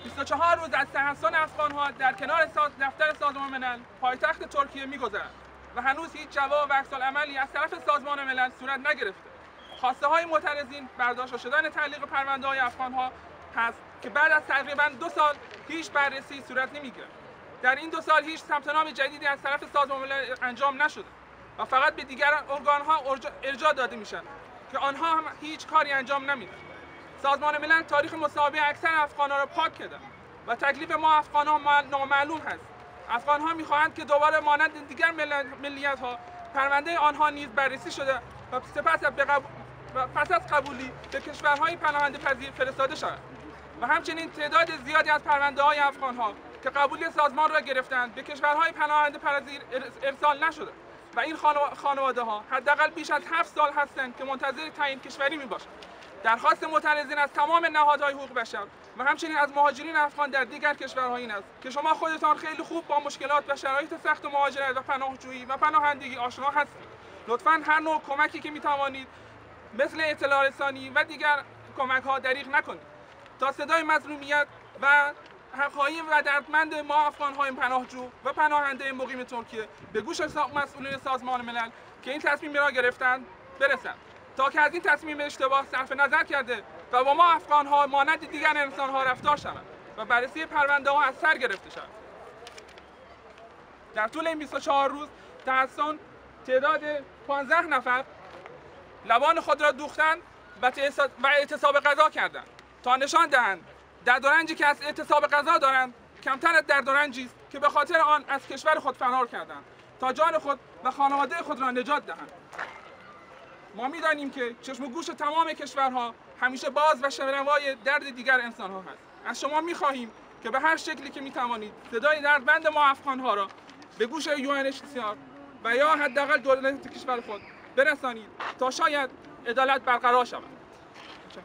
24 روز از تحصن افغان‌ها در کنار دفتر سازمان ملل پایتخت ترکیه می‌گذرد و هنوز هیچ جواب و عکس‌العملی از طرف سازمان ملل صورت نگرفته. خواسته‌های معترضین برداشته شدن تعلیق پرونده‌های افغان‌ها هست که بعد از تقریباً 2 سال هیچ بررسی صورت نمی‌گیرد. در این 2 سال هیچ ثبت نام جدیدی از طرف سازمان ملل انجام نشده و فقط به دیگر ارگان‌ها ارجاع داده میشن که آنها هم هیچ کاری انجام نمیدن. سازمان ملل تاریخ مصاحبه اکثر افغان‌ها را پاک کرده و تکلیف ما افغان‌ها نامعلوم هست. افغان‌ها می‌خواهند که دوباره مانند دیگر ملیت‌ها پرونده آنها نیز بررسی شده و پس از قبولی به کشورهای پناهنده پذیر فرستاده شود و همچنین تعداد زیادی از پرونده‌های افغان‌ها که قبولی سازمان را گرفتند به کشورهای پناهنده پذیر ارسال نشده و این خانواده‌ها حداقل بیش از 7 سال هستند که منتظر تعیین کشوری میباشند. درخواست معترضین از تمام نهادهای حقوق بشر و همچنین از مهاجرین افغان در دیگر کشورها این است که شما خودتان خیلی خوب با مشکلات و شرایط سخت مهاجرت و پناهجویی و پناهندگی آشنا هستید. لطفاً هر نوع کمکی که میتوانید مثل اطلاع رسانی و دیگر کمک‌ها دریغ نکنید تا صدای مظلومیت و حق‌خواهی و دردمند ما افغان‌های پناهجو و پناهنده مقیم ترکیه به گوش مسئولین سازمان ملل که این تصمیم را گرفتند برسد تا که از این تصمیم اشتباه صرف نظر کرده و با ما افغان‌ها مانند دیگر انسان‌ها رفتار شود و بررسی پرونده‌ها از سر گرفته شود. در طول این 24 روز تحصن تعداد 15 نفر لبان خود را دوختند و اعتصاب غذا کردند تا نشان دهند درد و رنجی که از اعتصاب غذا دارند کمتر از درد و رنجی است که به خاطر آن از کشور خود فرار کردند تا جان خود و خانواده خود را نجات دهند. ما می‌دانیم که چشم و گوش تمام کشورها همیشه باز و شنوای درد دیگر انسان‌ها هست. از شما می‌خواهیم که به هر شکلی که می‌توانید صدای دردمند ما افغان‌ها را به گوش UNHCR و یا حداقل دولت کشور خود برسانید تا شاید عدالت برقرار شود. تشکر.